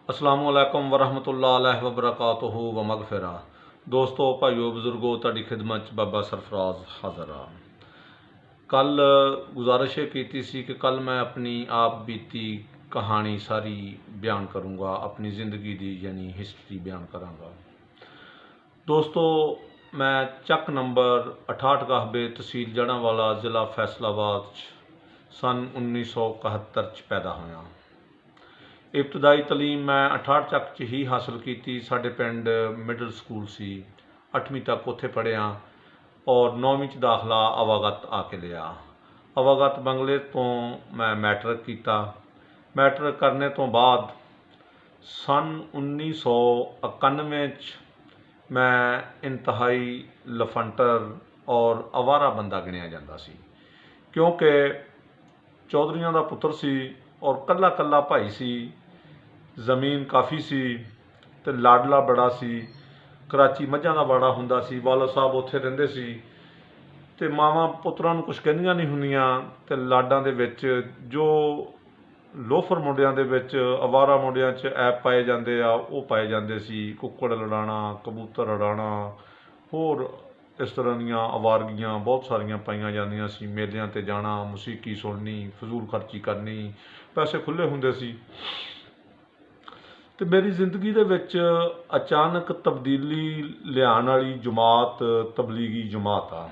अस्सलामुअलैकुम वरहमतुल्लाहि वबरकातुहू व मगफिरा। दोस्तों, भाइयों, बजुर्गों, ताड़ी खिदमत बाबा सरफराज हाज़र हाँ। कल गुजारिश की सी कि कल मैं अपनी आप बीती कहानी सारी बयान करूँगा, अपनी ज़िंदगी की यानी हिस्ट्री बयान कराँगा। दोस्तों, मैं चक नंबर 68 गाहबे तहसील जड़ांवाला ज़िला फैसलाबाद सन 1971 पैदा होया। इब्तदाई तलीम मैं 68 चक च ही हासिल की। साढ़े पिंड मिडल स्कूल सी, 8वीं तक उत्थे पढ़िया और 9वीं च दाखला आवागत आके लिया। आवागत बंगले तो मैं मैट्रिक किया। मैट्रिक करने तो बाद सन 1991 मैं इंतहाई लफंटर और आवारा बंदा गिनिया जाता सी, क्योंकि चौधरियां दा पुत्र सी और कला कला भाई सी। जमीन काफ़ी सी ते लाडला बड़ा सी। कराची मझां दा बड़ा हुंदा सी, वाला साहब उत्थे रहिंदे सी ते मावां पुत्रां नूं कुछ कहंदियां नहीं हुंदियां ते लाडां दे विच जो लोफर मुंडियां दे विच अवारा मुंडियां च ऐप पाए जांदे आ वो पाए जांदे सी। कुक्कड़ लड़ाना, कबूतर लड़ाना, होर इस तरह दीयां अवारगियां बहुत सारियां पाईयां जांदियां सी। मेलियां ते जाना, मौसीकी सुननी, फजूल खर्ची करनी, पैसे खुले हुंदे सी। तो मेरी जिंदगी दे विच अचानक तब्दीली लियाण वाली जमात तबलीगी जमात आ,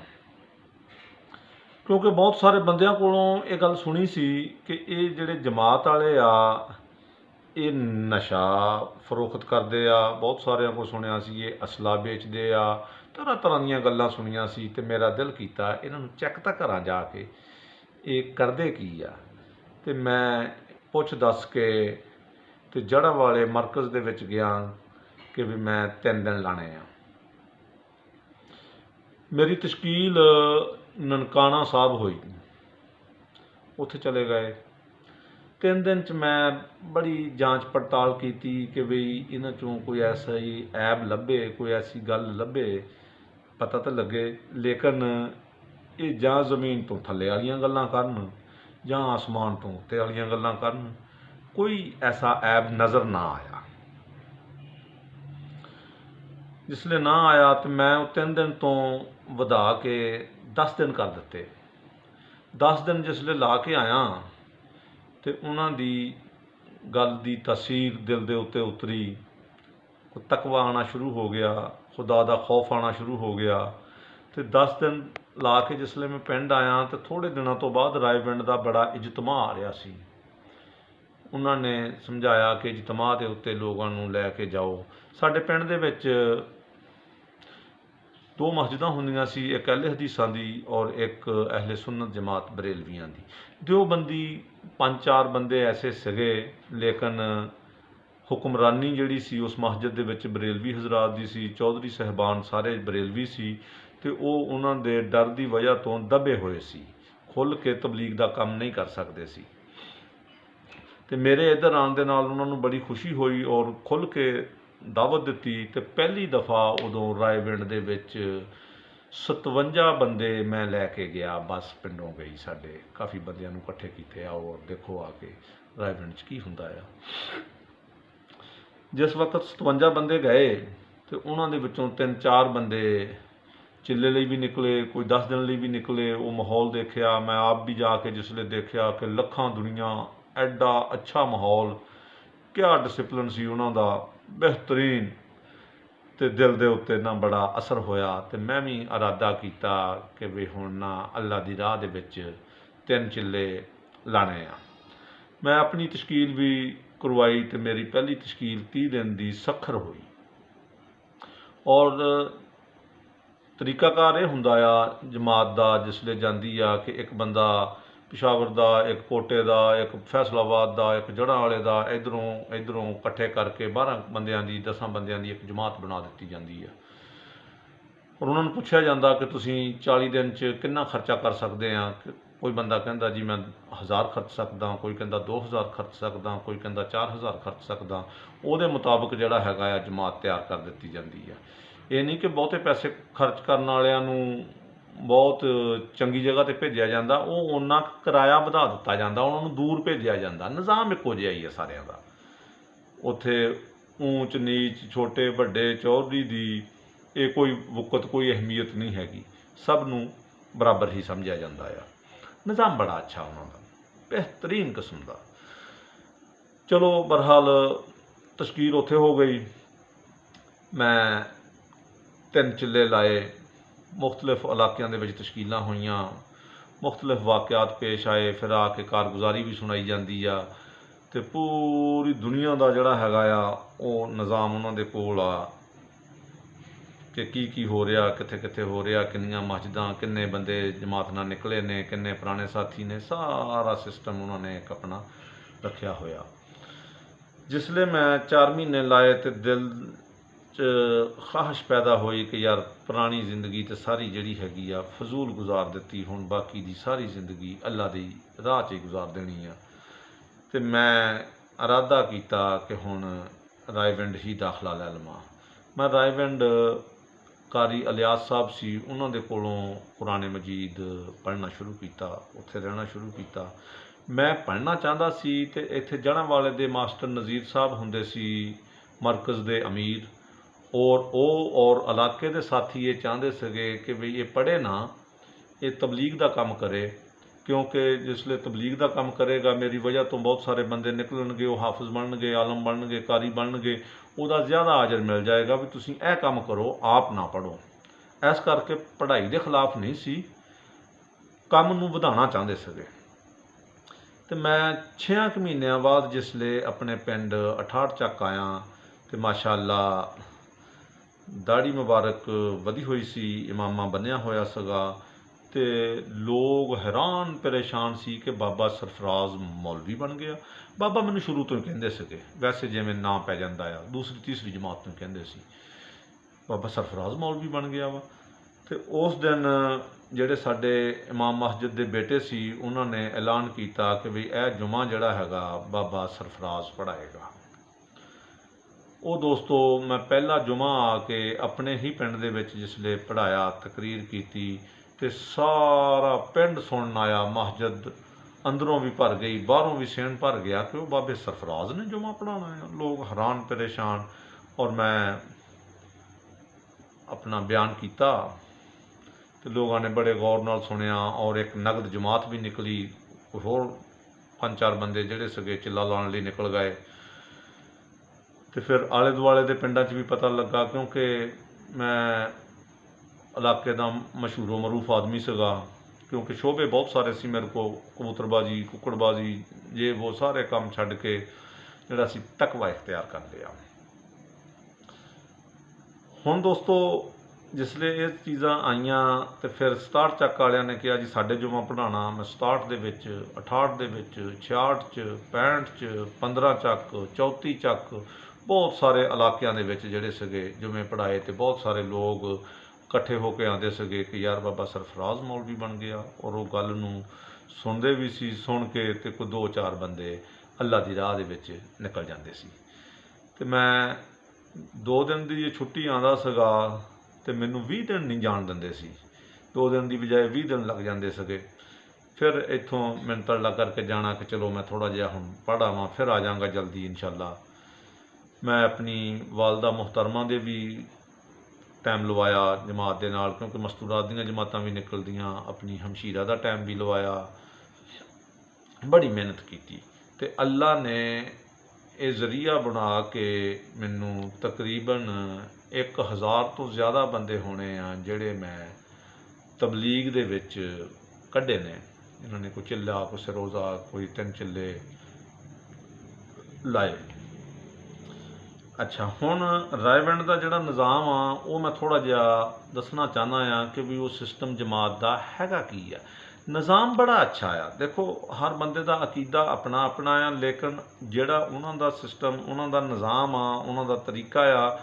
क्योंकि बहुत सारे बंदियां कोलों ये गल सुनी सी कि ये जिहड़े जमात वाले आ ये नशा फरोख्त करते आ। बहुत सारिਆਂ को सुनिया सी ये असला बेचते आ, तरह तरह दीयां गल्लां सुनिया सी ते मेरा दिल कीता इन्हां नूं चैक तां करां जाके ये करदे की आ। ते मैं पुछ दस के तो जड़ा वाले मरकज़ दे विच गया कि भी मैं 3 दिन लाने आ। मेरी तशकील ननकाना साहब हुई, उत्थे चले गए। 3 दिन च मैं बड़ी जांच पड़ताल की कि बई इन्हां चों कोई ऐसा ही ऐब लभे, कोई ऐसी गल लभे, पता तो लगे। लेकिन ये जां जमीन तो थल्ले वालियां गल्लां करन जां आसमान तो उत्ते वालियां गल्लां करन, कोई ऐसा ऐब नज़र ना आया। जिसले ना आया तो मैं 3 दिन तो वधा के 10 दिन कर दिते। 10 दिन जिसले ला के आया तो उन्हां दी गल दी तासीर दिल दे उत्ते उतरी। तकवा आना शुरू हो गया, खुदा दा खौफ आना शुरू हो गया। तो 10 दिन ला के जिसले मैं पिंड आया तो थोड़े दिनों तो बाद रायपिंड का बड़ा इजतमा आ रहा सी। उन्होंने समझाया कि इजतमा के उत्ते लोगों नूं लैके जाओ। साडे पिंड दे विच 2 मस्जिदां हुंदियां सी, एक अहले हदीसां दी और एक अहले सुन्नत जमात बरेलवियां दी। देवबंदी 5-4 बंदे ऐसे सगे, लेकिन हुक्मरानी जिहड़ी सी उस मस्जिद दे विच बरेलवी हजरात दी सी। चौधरी साहबान सारे बरेलवी सी ते ओह उन्हां दे डर दी वजह तो दबे होए सी, खुल के तबलीग दा काम नहीं कर सकते सी। ते मेरे इधर आने दे नाल उन्हां नूं बड़ी खुशी हुई और खुल के दावत दित्ती। ते पहली दफ़ा उदों रायविंड दे विच 57 बंदे मैं लैके गया। बस पिंडों गई, साडे काफ़ी बंदियां नूं इकट्ठे कीते, आओ और देखो आके रायविंड च की हुंदा आ। जिस वक्त 57 बंदे गए तो उन्होंने विचों 3-4 बंदे चिल्ले लिए भी निकले, कोई 10 दिन लिए भी निकले। वो माहौल देखा, मैं आप भी जाके जिसले देखा कि लखां दुनिया, एडा अच्छा माहौल, क्या डिसिपलिन सी उन्हों दा, बेहतरीन। तो दिल दे उत्ते ना बड़ा असर होया। तो मैं भी इरादा किया कि भी हुण ना अल्लाह दी राह दे विच 3 चिल्ले लाने आ। मैं अपनी तशकील भी करवाई तो मेरी पहली तशकील 30 दिन की सखर हुई। और तरीकाकार यह हुंदा आ जमात का जिसले जाती आ कि एक बंदा पिशावर का, एक कोटे का, एक फैसलाबाद का, एक जड़ांवाले का, इधरों इधरों इकट्ठे करके 12 बंदियां की, 10 बंदियां की एक जमात बना दी जाती है। और उन्होंने पूछा जाता कि तुसीं 40 दिन च कितना खर्चा कर सकते हैं। कोई बंदा कहता जी मैं 1000 खर्च सकदा, कोई कहता 2000 खर्च सकदा, कोई कहता 4000 खर्च सकदा। वो मुताबिक जिहड़ा हैगा जमात तैयार कर दी जाती है। ये नहीं कि बहुते पैसे खर्च करने वालियां नूं बहुत चंगी जगह पर भेजा जाता, वो उन्ना किराया वधा दिता जाता, उन्होंने दूर भेजा जाता। निज़ाम इक्को जिहा ही है सारिਆਂ ਦਾ। ਉੱਥੇ ਊਚ ਨੀਚ, ਛੋਟੇ ਵੱਡੇ, ਚੌਧਰੀ ਦੀ ਇਹ ਕੋਈ ਵੁਕਤ, ਕੋਈ ਅਹਿਮੀਅਤ ਨਹੀਂ ਹੈਗੀ। ਸਭ ਨੂੰ ਬਰਾਬਰ ਹੀ ਸਮਝਿਆ ਜਾਂਦਾ ਆ। ਨਿਜ਼ਾਮ ਬੜਾ ਅੱਛਾ ਉਹਨਾਂ ਦਾ, ਬਿਹਤਰੀਨ ਕਿਸਮ ਦਾ। ਚਲੋ ਬਹਰਹਾਲ ਤਸ਼ਕੀਲ ਉੱਥੇ ਹੋ ਗਈ। ਮੈਂ 3 ਚਿੱਲੇ ਲਾਏ, ਮੁਖਤਲਿਫ ਇਲਾਕਿਆਂ ਦੇ ਵਿੱਚ ਤਸ਼ਕੀਲਾਂ ਹੋਈਆਂ, ਮੁਖਤਲਿਫ ਵਾਕਿਆਤ ਪੇਸ਼ ਆਏ। ਫਿਰ ਆ ਕੇ ਕਾਰਗੁਜ਼ਾਰੀ ਵੀ ਸੁਣਾਈ ਜਾਂਦੀ ਆ, ਅਤੇ ਪੂਰੀ ਦੁਨੀਆ ਦਾ ਜਿਹੜਾ ਹੈਗਾ ਆ ਉਹ ਨਿਜ਼ਾਮ ਉਹਨਾਂ ਦੇ ਕੋਲ ਆ ਕਿ ਕੀ ਹੋ ਰਿਹਾ, ਕਿੱਥੇ ਕਿੱਥੇ ਹੋ ਰਿਹਾ, ਕਿੰਨੀਆਂ ਮਸਜਿਦਾਂ, ਕਿੰਨੇ ਬੰਦੇ ਜਮਾਤ ਨਾਲ ਨਿਕਲੇ ਨੇ, ਕਿੰਨੇ ਪੁਰਾਣੇ ਸਾਥੀ ਨੇ, ਸਾਰਾ ਸਿਸਟਮ ਉਹਨਾਂ ਨੇ ਇੱਕ ਆਪਣਾ ਰੱਖਿਆ ਹੋਇਆ। ਜਿਸਲੇ ਮੈਂ 4 ਮਹੀਨੇ ਲਾਏ ਤੇ ਦਿਲ 'ਚ ਖਾਹਿਸ਼ ਪੈਦਾ ਹੋਈ ਕਿ ਯਾਰ ਪੁਰਾਣੀ ਜ਼ਿੰਦਗੀ ਤੇ ਸਾਰੀ ਜਿਹੜੀ ਹੈਗੀ ਆ ਫਜ਼ੂਲ ਗੁਜ਼ਾਰ ਦਿੱਤੀ, ਹੁਣ ਬਾਕੀ ਦੀ ਸਾਰੀ ਜ਼ਿੰਦਗੀ ਅੱਲਾ ਦੀ ਰਾਹ 'ਚ ਹੀ ਗੁਜ਼ਾਰ ਦੇਣੀ ਆ। ਤੇ ਮੈਂ ਇਰਾਦਾ ਕੀਤਾ ਕਿ ਹੁਣ ਰਾਏਵਿੰਡ ਹੀ ਦਾਖਲਾ ਲੈ ਲਵਾਂ। ਮੈਂ ਰਾਏਵਿੰਡ ਕਾਰੀ ਇਲਿਆਸ ਸਾਹਿਬ ਸੀ, ਉਹਨਾਂ ਦੇ ਕੋਲੋਂ ਕੁਰਾਨ ਮਜੀਦ ਪੜ੍ਹਨਾ ਸ਼ੁਰੂ ਕੀਤਾ, ਉੱਥੇ ਰਹਿਣਾ ਸ਼ੁਰੂ ਕੀਤਾ। ਮੈਂ ਪੜ੍ਹਨਾ ਚਾਹੁੰਦਾ ਸੀ ਤੇ ਇੱਥੇ ਜੜ੍ਹਾਂਵਾਲੇ ਦੇ ਮਾਸਟਰ ਨਜ਼ੀਰ ਸਾਹਿਬ ਹੁੰਦੇ ਸੀ, ਮਰਕਜ਼ ਦੇ ਅਮੀਰ, ਔਰ ਇਲਾਕੇ ਦੇ ਸਾਥੀ ਇਹ ਚਾਹੁੰਦੇ ਸੀਗੇ ਕਿ ਵੀ ਇਹ ਪੜ੍ਹੇ ਨਾ, ਇਹ ਤਬਲੀਗ ਦਾ ਕੰਮ ਕਰੇ, ਕਿਉਂਕਿ ਜਿਸਲੇ ਤਬਲੀਗ ਦਾ ਕੰਮ ਕਰੇਗਾ ਮੇਰੀ ਵਜ੍ਹਾ ਤੋਂ ਬਹੁਤ ਸਾਰੇ ਬੰਦੇ ਨਿਕਲਣਗੇ, ਉਹ ਹਾਫਿਜ਼ ਬਣਨਗੇ, ਆਲਮ ਬਣਨਗੇ, ਕਾਰੀ ਬਣਨਗੇ, ਉਹਦਾ ਜ਼ਿਆਦਾ ਅਜਰ ਮਿਲ ਜਾਏਗਾ ਵੀ ਤੁਸੀਂ ਇਹ ਕੰਮ ਕਰੋ, ਆਪ ਨਾ ਪੜ੍ਹੋ। ਇਸ ਕਰਕੇ ਪੜ੍ਹਾਈ ਦੇ ਖਿਲਾਫ ਨਹੀਂ ਸੀ, ਕੰਮ ਨੂੰ ਵਧਾਉਣਾ ਚਾਹੁੰਦੇ ਸੀਗੇ। ਅਤੇ ਮੈਂ 6 ਮਹੀਨਿਆਂ ਬਾਅਦ ਜਿਸਲੇ ਆਪਣੇ ਪਿੰਡ 68 ਚੱਕ ਆਇਆ ਅਤੇ ਮਾਸ਼ਾ ਅੱਲਾ ਦਾੜੀ ਮੁਬਾਰਕ ਵਧੀ ਹੋਈ ਸੀ, ਇਮਾਮਾ ਬੰਨਿਆ ਹੋਇਆ ਸੀਗਾ, ਅਤੇ ਲੋਕ ਹੈਰਾਨ ਪਰੇਸ਼ਾਨ ਸੀ ਕਿ ਬਾਬਾ ਸਰਫਰਾਜ਼ ਮੌਲਵੀ ਬਣ ਗਿਆ। ਬਾਬਾ ਮੈਨੂੰ ਸ਼ੁਰੂ ਤੋਂ ਹੀ ਕਹਿੰਦੇ ਸੀਗੇ, ਵੈਸੇ ਜਿਵੇਂ ਨਾਂ ਪੈ ਜਾਂਦਾ ਆ, ਦੂਸਰੀ ਤੀਸਰੀ ਜਮਾਤ ਤੋਂ ਕਹਿੰਦੇ ਸੀ ਬਾਬਾ ਸਰਫਰਾਜ਼ ਮੌਲਵੀ ਬਣ ਗਿਆ ਵਾ। ਅਤੇ ਉਸ ਦਿਨ ਜਿਹੜੇ ਸਾਡੇ ਇਮਾਮ ਮਸਜਿਦ ਦੇ ਬੇਟੇ ਸੀ, ਉਹਨਾਂ ਨੇ ਐਲਾਨ ਕੀਤਾ ਕਿ ਵੀ ਇਹ ਜੁਮਾ ਜਿਹੜਾ ਹੈਗਾ ਬਾਬਾ ਸਰਫਰਾਜ਼ ਪੜ੍ਹਾਏਗਾ। ਉਹ ਦੋਸਤੋ ਮੈਂ ਪਹਿਲਾ ਜੁਮਾ ਆ ਕੇ ਆਪਣੇ ਹੀ ਪਿੰਡ ਦੇ ਵਿੱਚ ਜਿਸਲੇ ਪੜ੍ਹਾਇਆ, ਤਕਰੀਰ ਕੀਤੀ, ਅਤੇ ਸਾਰਾ ਪਿੰਡ ਸੁਣਨ ਆਇਆ। ਮਸਜਿਦ ਅੰਦਰੋਂ ਵੀ ਭਰ ਗਈ, ਬਾਹਰੋਂ ਵੀ ਸੇਣ ਭਰ ਗਿਆ ਕਿ ਉਹ ਬਾਬੇ ਸਰਫਰਾਜ਼ ਨੇ ਜੁਮਾ ਪੜ੍ਹਾਉਣਾ ਹੈ। ਲੋਕ ਹੈਰਾਨ ਪਰੇਸ਼ਾਨ, ਔਰ ਮੈਂ ਆਪਣਾ ਬਿਆਨ ਕੀਤਾ ਅਤੇ ਲੋਕਾਂ ਨੇ ਬੜੇ ਗੌਰ ਨਾਲ ਸੁਣਿਆ, ਔਰ ਇੱਕ ਨਗਦ ਜਮਾਤ ਵੀ ਨਿਕਲੀ। ਹੋਰ 5-4 ਬੰਦੇ ਜਿਹੜੇ ਸੀਗੇ ਚਿੱਲਾ ਲਾਉਣ ਲਈ ਨਿਕਲ ਗਏ। ਅਤੇ ਫਿਰ ਆਲੇ ਦੁਆਲੇ ਦੇ ਪਿੰਡਾਂ 'ਚ ਵੀ ਪਤਾ ਲੱਗਾ, ਕਿਉਂਕਿ ਮੈਂ ਇਲਾਕੇ ਦਾ ਮਸ਼ਹੂਰੋ ਮਰੂਫ ਆਦਮੀ ਸੀਗਾ, ਕਿਉਂਕਿ ਸ਼ੋਭੇ ਬਹੁਤ ਸਾਰੇ ਸੀ ਮੇਰੇ ਕੋਲ, ਕਬੂਤਰਬਾਜ਼ੀ, ਕੁੱਕੜਬਾਜ਼ੀ, ਜੇ ਉਹ ਸਾਰੇ ਕੰਮ ਛੱਡ ਕੇ ਜਿਹੜਾ ਸੀ ਤਕਵਾ ਇਖਤਿਆਰ ਕਰ ਲਿਆ। ਹੁਣ ਦੋਸਤੋ ਜਿਸਲੇ ਇਹ ਚੀਜ਼ਾਂ ਆਈਆਂ ਅਤੇ ਫਿਰ 67 ਚੱਕ ਵਾਲਿਆਂ ਨੇ ਕਿਹਾ ਜੀ ਸਾਡੇ ਜੁਮਾ ਪੜ੍ਹਾਉਣਾ। ਮੈਂ 67 ਦੇ ਵਿੱਚ, 68 ਦੇ ਵਿੱਚ, 66 'ਚ, 65 'ਚ, 15 ਚੱਕ, 34 ਚੱਕ, ਬਹੁਤ ਸਾਰੇ ਇਲਾਕਿਆਂ ਦੇ ਵਿੱਚ ਜਿਹੜੇ ਸੀਗੇ ਜੁਮੇ ਪੜ੍ਹਾਏ, ਅਤੇ ਬਹੁਤ ਸਾਰੇ ਲੋਕ ਇਕੱਠੇ ਹੋ ਕੇ ਆਉਂਦੇ ਸੀਗੇ ਕਿ ਯਾਰ ਬਾਬਾ ਸਰਫਰਾਜ਼ ਮੌਲਵੀ ਬਣ ਗਿਆ। ਔਰ ਉਹ ਗੱਲ ਨੂੰ ਸੁਣਦੇ ਵੀ ਸੀ, ਸੁਣ ਕੇ ਅਤੇ ਕੋਈ 2-4 ਬੰਦੇ ਅੱਲਾ ਦੀ ਰਾਹ ਦੇ ਵਿੱਚ ਨਿਕਲ ਜਾਂਦੇ ਸੀ। ਅਤੇ ਮੈਂ 2 ਦਿਨ ਦੀ ਜੇ ਛੁੱਟੀ ਆਉਂਦਾ ਸੀਗਾ ਅਤੇ ਮੈਨੂੰ 20 ਦਿਨ ਨਹੀਂ ਜਾਣ ਦਿੰਦੇ ਸੀ। 2 ਦਿਨ ਦੀ ਬਜਾਏ 20 ਦਿਨ ਲੱਗ ਜਾਂਦੇ ਸੀਗੇ। ਫਿਰ ਇੱਥੋਂ ਮੈਨੂੰ ਤਰਲਾ ਕਰਕੇ ਜਾਣਾ ਕਿ ਚਲੋ ਮੈਂ ਥੋੜ੍ਹਾ ਜਿਹਾ ਹੁਣ ਪੜ੍ਹ ਆਵਾਂ, ਫਿਰ ਆ ਜਾਵਾਂਗਾ ਜਲਦੀ ਇਨਸ਼ਾਅੱਲਾ। ਮੈਂ ਆਪਣੀ ਵਾਲਦਾ ਮੁਹਤਰਮਾ ਦੇ ਵੀ ਟਾਈਮ ਲਵਾਇਆ ਜਮਾਤ ਦੇ ਨਾਲ, ਕਿਉਂਕਿ ਮਸਤੂਰਾਤ ਦੀਆਂ ਜਮਾਤਾਂ ਵੀ ਨਿਕਲਦੀਆਂ, ਆਪਣੀ ਹਮਸ਼ੀਰਾ ਦਾ ਟਾਈਮ ਵੀ ਲਵਾਇਆ, ਬੜੀ ਮਿਹਨਤ ਕੀਤੀ। ਅਤੇ ਅੱਲਾ ਨੇ ਇਹ ਜ਼ਰੀਆ ਬਣਾ ਕੇ ਮੈਨੂੰ ਤਕਰੀਬਨ 1000 ਤੋਂ ਜ਼ਿਆਦਾ ਬੰਦੇ ਹੋਣੇ ਆ ਜਿਹੜੇ ਮੈਂ ਤਬਲੀਗ ਦੇ ਵਿੱਚ ਕੱਢੇ ਨੇ। ਇਹਨਾਂ ਨੇ ਕੋਈ ਚਿੱਲਾ, ਕੋਈ ਸਰੋਜ਼ਾ, ਕੋਈ 3 ਚਿੱਲੇ ਲਾਏ। ਅੱਛਾ, ਹੁਣ ਰਾਏਵਿੰਡ ਦਾ ਜਿਹੜਾ ਨਿਜ਼ਾਮ ਆ ਉਹ ਮੈਂ ਥੋੜ੍ਹਾ ਜਿਹਾ ਦੱਸਣਾ ਚਾਹੁੰਦਾ ਆ ਕਿ ਵੀ ਉਹ ਸਿਸਟਮ ਜਮਾਤ ਦਾ ਹੈਗਾ ਕੀ ਆ। ਨਿਜ਼ਾਮ ਬੜਾ ਅੱਛਾ ਆ। ਦੇਖੋ ਹਰ ਬੰਦੇ ਦਾ ਅਕੀਦਾ ਆਪਣਾ ਆਪਣਾ ਆ, ਲੇਕਿਨ ਜਿਹੜਾ ਉਹਨਾਂ ਦਾ ਸਿਸਟਮ, ਉਹਨਾਂ ਦਾ ਨਿਜ਼ਾਮ ਆ, ਉਹਨਾਂ ਦਾ ਤਰੀਕਾ ਆ,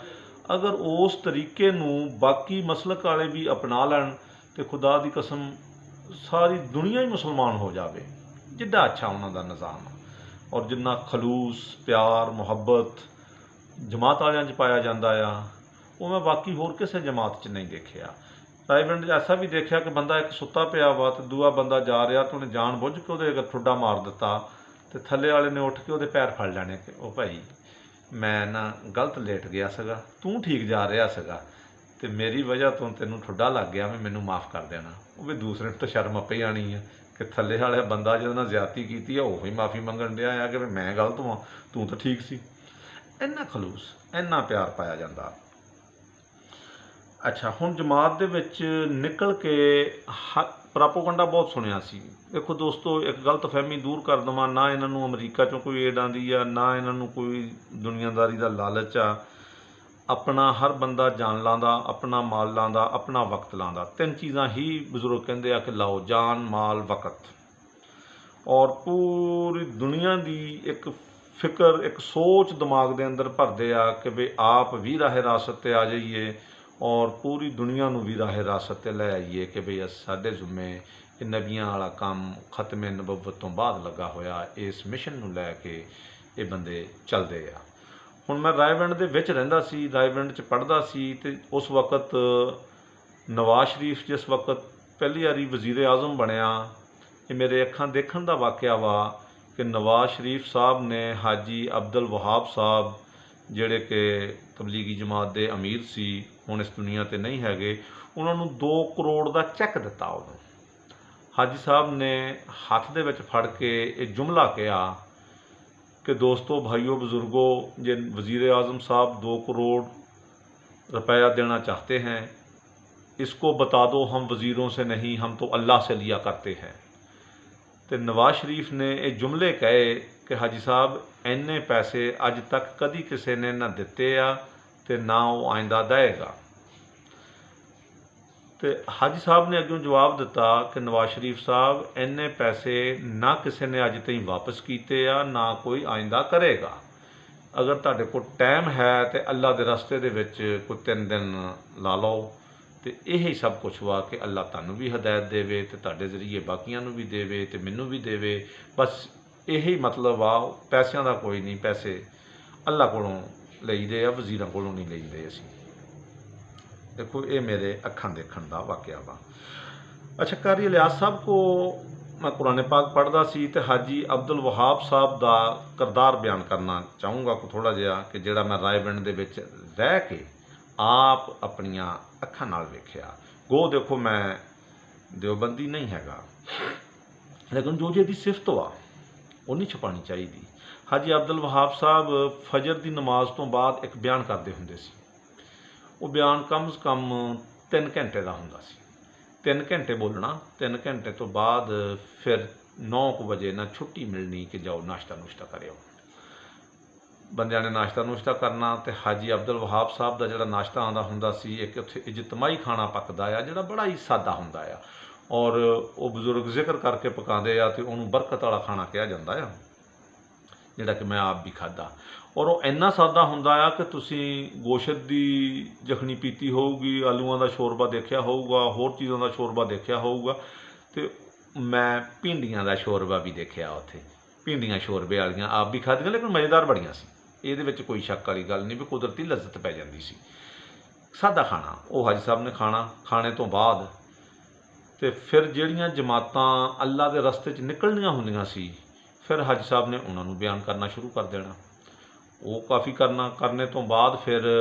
ਅਗਰ ਉਸ ਤਰੀਕੇ ਨੂੰ ਬਾਕੀ ਮਸਲਕ ਵਾਲੇ ਵੀ ਅਪਣਾ ਲੈਣ ਤਾਂ ਖੁਦਾ ਦੀ ਕਸਮ ਸਾਰੀ ਦੁਨੀਆ ਹੀ ਮੁਸਲਮਾਨ ਹੋ ਜਾਵੇ। ਜਿੱਡਾ ਅੱਛਾ ਉਹਨਾਂ ਦਾ ਨਿਜ਼ਾਮ ਆ, ਔਰ ਜਿੰਨਾ ਖਲੂਸ, ਪਿਆਰ, ਮੁਹੱਬਤ ਜਮਾਤ ਵਾਲਿਆਂ 'ਚ ਪਾਇਆ ਜਾਂਦਾ ਆ, ਉਹ ਮੈਂ ਬਾਕੀ ਹੋਰ ਕਿਸੇ ਜਮਾਤ 'ਚ ਨਹੀਂ ਦੇਖਿਆ। ਰਾਏਵਿੰਡ 'ਚ ਐਸਾ ਵੀ ਦੇਖਿਆ ਕਿ ਬੰਦਾ ਇੱਕ ਸੁੱਤਾ ਪਿਆ ਵਾ ਅਤੇ ਦੂਆ ਬੰਦਾ ਜਾ ਰਿਹਾ ਅਤੇ ਉਹਨੇ ਜਾਣ ਬੁੱਝ ਕੇ ਉਹਦੇ ਅਗਰ ਠੁੱਡਾ ਮਾਰ ਦਿੱਤਾ ਅਤੇ ਥੱਲੇ ਵਾਲੇ ਨੇ ਉੱਠ ਕੇ ਉਹਦੇ ਪੈਰ ਫੜ ਲੈਣੇ ਕਿ ਉਹ ਭਾਈ मैं ना गलत लेट गया सगा, तू ठीक जा रहा सगा ਤੇ ਮੇਰੀ ਵਜ੍ਹਾ ਤੋਂ ਤੈਨੂੰ ਠੁੱਡਾ ਲੱਗ ਗਿਆ, ਵੀ ਮੈਨੂੰ ਮਾफ़ ਕਰ ਦੇਣਾ। ਉਹ ਵੀ ਦੂਸਰੇ ਨੂੰ ਤਾਂ ਸ਼ਰਮ ਆਪੇ ਹੀ ਆਣੀ ਆ ਕਿ ਥੱਲੇ ਵਾਲਾ ਬੰਦਾ ਜਿਹਦੇ ਨਾਲ ਜ਼ਿਆਦਤੀ ਕੀਤੀ ਆ ਉਹ ਹੀ ਮਾफ़ੀ ਮੰਗਣ ਡਿਆ ਆ ਕਿ ਮੈਂ ਗਲਤ ਹਾਂ, ਤੂੰ ਤਾਂ ਠੀਕ ਸੀ। ਇੰਨਾ ਖਲੂਸ, ਇੰਨਾ ਪਿਆਰ ਪਾਇਆ ਜਾਂਦਾ। ਅੱਛਾ, ਹੁਣ ਜਮਾਤ ਦੇ ਵਿੱਚ ਨਿਕਲ ਕੇ ਪ੍ਰਾਪੋਗੰਡਾ ਬਹੁਤ ਸੁਣਿਆ ਸੀ। ਦੇਖੋ ਦੋਸਤੋ, ਇੱਕ ਗਲਤ ਫਹਿਮੀ ਦੂਰ ਕਰ ਦੇਵਾਂ, ਨਾ ਇਹਨਾਂ ਨੂੰ ਅਮਰੀਕਾ 'ਚੋਂ ਕੋਈ ਏਡ ਆਉਂਦੀ ਆ, ਨਾ ਇਹਨਾਂ ਨੂੰ ਕੋਈ ਦੁਨੀਆਦਾਰੀ ਦਾ ਲਾਲਚ ਆ। ਆਪਣਾ ਹਰ ਬੰਦਾ ਜਾਨ ਲਾਉਂਦਾ, ਆਪਣਾ ਮਾਲ ਲਾਉਂਦਾ, ਆਪਣਾ ਵਕਤ ਲਾਉਂਦਾ। ਤਿੰਨ ਚੀਜ਼ਾਂ ਹੀ ਬਜ਼ੁਰਗ ਕਹਿੰਦੇ ਆ ਕਿ ਲਾਓ, ਜਾਨ, ਮਾਲ, ਵਕਤ। ਔਰ ਪੂਰੀ ਦੁਨੀਆ ਦੀ ਇੱਕ ਫਿਕਰ, ਇੱਕ ਸੋਚ ਦਿਮਾਗ ਦੇ ਅੰਦਰ ਭਰਦੇ ਆ ਕਿ ਵੀ ਆਪ ਵੀ ਰਾਹੇ ਰਾਸਤ 'ਤੇ ਆ ਜਾਈਏ ਔਰ ਪੂਰੀ ਦੁਨੀਆ ਨੂੰ ਵੀ ਰਾਹੇ ਰਾਸਤ 'ਤੇ ਲੈ ਆਈਏ ਕਿ ਵੀ ਸਾਡੇ ਜ਼ਿੰਮੇ ਇਹ ਨਬੀਆਂ ਵਾਲਾ ਕੰਮ ਖਤਮੇ ਨਬੂਵਤ ਤੋਂ ਬਾਅਦ ਲੱਗਾ ਹੋਇਆ। ਇਸ ਮਿਸ਼ਨ ਨੂੰ ਲੈ ਕੇ ਇਹ ਬੰਦੇ ਚੱਲਦੇ ਆ। ਹੁਣ ਮੈਂ ਰਾਏਵਿੰਡ ਦੇ ਵਿੱਚ ਰਹਿੰਦਾ ਸੀ, ਰਾਏਵਿੰਡ 'ਚ ਪੜ੍ਹਦਾ ਸੀ, ਅਤੇ ਉਸ ਵਕਤ ਨਵਾਜ਼ ਸ਼ਰੀਫ ਜਿਸ ਵਕਤ ਪਹਿਲੀ ਵਾਰੀ ਵਜ਼ੀਰ ਆਜ਼ਮ ਬਣਿਆ, ਇਹ ਮੇਰੇ ਅੱਖਾਂ ਦੇਖਣ ਦਾ ਵਾਕਿਆ ਵਾ ਕਿ ਨਵਾਜ਼ ਸ਼ਰੀਫ ਸਾਹਿਬ ਨੇ ਹਾਜੀ ਅਬਦੁਲ ਵਹਾਬ ਸਾਹਿਬ, ਜਿਹੜੇ ਕਿ ਤਬਲੀਗੀ ਜਮਾਤ ਦੇ ਅਮੀਰ ਸੀ, ਹੁਣ ਇਸ ਦੁਨੀਆ 'ਤੇ ਨਹੀਂ ਹੈਗੇ, ਉਹਨਾਂ ਨੂੰ 2 ਕਰੋੜ ਦਾ ਚੈੱਕ ਦਿੱਤਾ। ਉਦੋਂ ਹਾਜੀ ਸਾਹਿਬ ਨੇ ਹੱਥ ਦੇ ਵਿੱਚ ਫੜ ਕੇ ਇਹ ਜੁਮਲਾ ਕਿਹਾ कि दोस्तों, भाइयों, बुज़ुर्गों, जिन वज़ीर आज़म साहब 2 करोड़ रुपया देना चाहते हैं, इसको बता दो हम वज़ीरों से नहीं, हम तो अल्लाह से लिया करते हैं। तो नवाज शरीफ ने ये जुमले कहे कि हाजी साहब, इन्ने पैसे अज तक कभी किसी ने ना दिते आ ते ना वो आइंदा देगा। तो हाजी साहब ने अगों जवाब दिता कि नवाज शरीफ साहब, इन्ने पैसे ना किसी ने अज तई वापस किए आ, ना कोई आइंदा करेगा। अगर तुहाडे कोल टाइम है तो अल्लाह के रस्ते दे विच कोई 3 दिन ला लो। तो यही सब कुछ वा कि अल्लाह तुहानूं भी हदायत देवे, तो तुहाडे जरिए बाकियां नूं भी देवे, तो मैनूं भी देवे। बस यही मतलब आ, पैसों का कोई नहीं, पैसे अल्लाह कोलों लईदे आ, वज़ीरां कोलों नहीं लईदे असीं। देखो, ये मेरे अखां देखण दा वाक़या वा। अच्छा, कारी इलियास साहब को मैं कुरान पाक पढ़दा सी ते हाजी अब्दुल वहाब साहब दा किरदार बयान करना चाहूँगा को थोड़ा जिहा कि जिहड़ा मैं रायविंड दे विच रह के आप अपनियां अखां नाल वेखिया। गो देखो, मैं देवबंदी नहीं हैगा, लेकिन जो जी दी सिफत वा वो नहीं छुपानी चाहिए। हाजी अब्दुल वहाब साहब फजर की नमाज तो बाद एक बयान करते हुंदे सी। वो बयान कम से कम 3 घंटे का हुंदा सी। 3 घंटे बोलना, 3 घंटे तो बाद फिर 9 बजे ना छुट्टी मिलनी कि जाओ नाश्ता नुश्ता करो। बंदियां ने नाश्ता नुश्ता करना, तो हाजी अब्दुल वहाब साहब का जिहड़ा नाश्ता आंदा हुंदा सी, एक उत्थे इजतमाही खाना पकदा आ जिहड़ा बड़ा ही सादा हुंदा आ, और वो बजुर्ग जिक्र करके पकाते आ, तो उन्होंने बरकत वाला खाना कहा जाता है, जिहड़ा कि मैं आप भी खादा। और वो इन्ना सादा हुंदा आ कि तुसीं गोशत की जखनी पीती होगी, आलूआं दा शोरबा देखिया होगा, होर चीज़ों का शोरबा देखिया होगा, तो मैं भिंडियां का शोरबा भी देखिया। उत्थे भिंडियां शोरबे वालियां आप भी खादियां, लेकिन मज़ेदार बड़ियां सी, ਇਹਦੇ ਵਿੱਚ कोई शक वाली गल नहीं, भी कुदरती लज्जत पै जाती सी। सादा खाना वो हाजी साहब ने खाना, खाने तो बाद तो फिर ਜਿਹੜੀਆਂ जमातां अल्लाह के रस्ते च निकलनियां ਹੁੰਦੀਆਂ सी, फिर हाजी साहब ने उन्होंने बयान करना शुरू कर देना। वो काफ़ी करने तो बाद फिर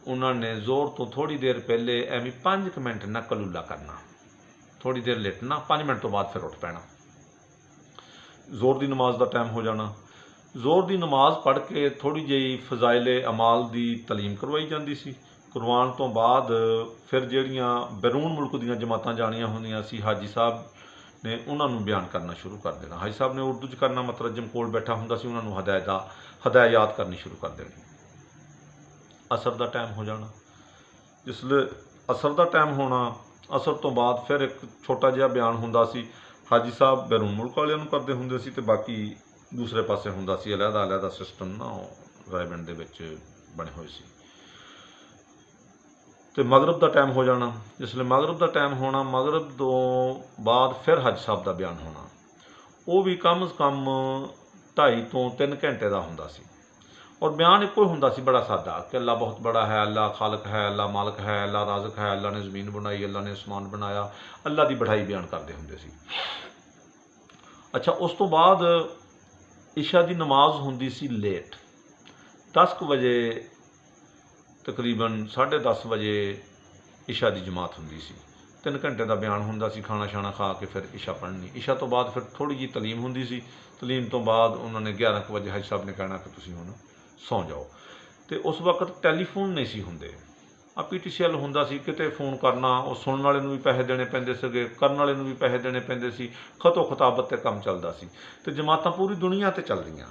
उन्होंने जोर तो थोड़ी देर पहले एवं 5 मिनट ना कलूला करना, थोड़ी देर लेटना, 5 मिनट तो बाद फिर उठ पैना। जोर की नमाज का टाइम हो जाना। जोर की नमाज पढ़ के थोड़ी जी फजाइले अमाल की तलीम करवाई जाती सी। करवाने तो बाद फिर ਜਿਹੜੀਆਂ बैरून मुल्क ਦੀਆਂ जमातां जानियां ਹੁੰਦੀਆਂ सी, हाजी साहब ने उन्होंने बयान करना शुरू कर देना। हाजी साहब ने उर्दू च करना, मुतरजम कोल बैठा हुंदा सी, उन्होंने हदायत करनी शुरू कर देनी। असर का टाइम हो जाना। जिसले असर का टाइम होना, असर तो बाद फिर एक छोटा जिहा बयान हुंदा सी। हाजी साहब बैरून मुल्क वालियां नूं करदे हुंदे सी, ते बाकी दूसरे पासे हुंदा सी अलहदा सिस्टम ना रायविंड दे विच बने हुए सी। तो मगरब का टाइम हो जाना। जिसले मगरब का टाइम होना, मगरब तो बाद फिर हाजी साहब का बयान होना। वो भी कम से कम 2.5 तो 3 घंटे का हुंदा सी, और बयान एको ही हुंदा सी, बड़ा सादा, कि अल्लाह बहुत बड़ा है, अल्लाह खालक है, अल्लाह मालिक है, अल्लाह राज़िक है, अल्लाह ने ज़मीन बनाई, अल्लाह ने आसमान बनाया, अल्लाह की बढ़ाई बयान करते हुंदे सी। अच्छा, उस तो बाद इशा की नमाज हुंदी सी लेट। 10 ਵਜੇ ਤਕਰੀਬਨ 10:30 ਵਜੇ ਇਸ਼ਾ ਦੀ ਜਮਾਤ ਹੁੰਦੀ ਸੀ। 3 ਘੰਟੇ ਦਾ ਬਿਆਨ ਹੁੰਦਾ ਸੀ। ਖਾਣਾ ਛਾਣਾ ਖਾ ਕੇ ਫਿਰ ਇਸ਼ਾ ਪੜ੍ਹਨੀ। ਇਸ਼ਾ ਤੋਂ ਬਾਅਦ ਫਿਰ ਥੋੜ੍ਹੀ ਜਿਹੀ ਤਲੀਮ ਹੁੰਦੀ ਸੀ। ਤਲੀਮ ਤੋਂ ਬਾਅਦ ਉਹਨਾਂ ਨੇ 11 ਕੁ ਵਜੇ ਹਾਜੀ ਸਾਹਿਬ ਨੇ ਕਹਿਣਾ ਕਿ ਤੁਸੀਂ ਹੁਣ ਸੌਂ ਜਾਓ। ਅਤੇ ਉਸ ਵਕਤ ਟੈਲੀਫੋਨ ਨਹੀਂ ਸੀ ਹੁੰਦੇ। PTCL ਹੁੰਦਾ ਸੀ, ਕਿਤੇ ਫੋਨ ਕਰਨਾ, ਉਹ ਸੁਣਨ ਵਾਲੇ ਨੂੰ ਵੀ ਪੈਸੇ ਦੇਣੇ ਪੈਂਦੇ ਸੀਗੇ, ਕਰਨ ਵਾਲੇ ਨੂੰ ਵੀ ਪੈਸੇ ਦੇਣੇ ਪੈਂਦੇ ਸੀ। ਖਤੋ ਖਤਾਬਤ 'ਤੇ ਕੰਮ ਚੱਲਦਾ ਸੀ। ਅਤੇ ਜਮਾਤਾਂ ਪੂਰੀ ਦੁਨੀਆ 'ਤੇ ਚੱਲ ਰਹੀਆਂ,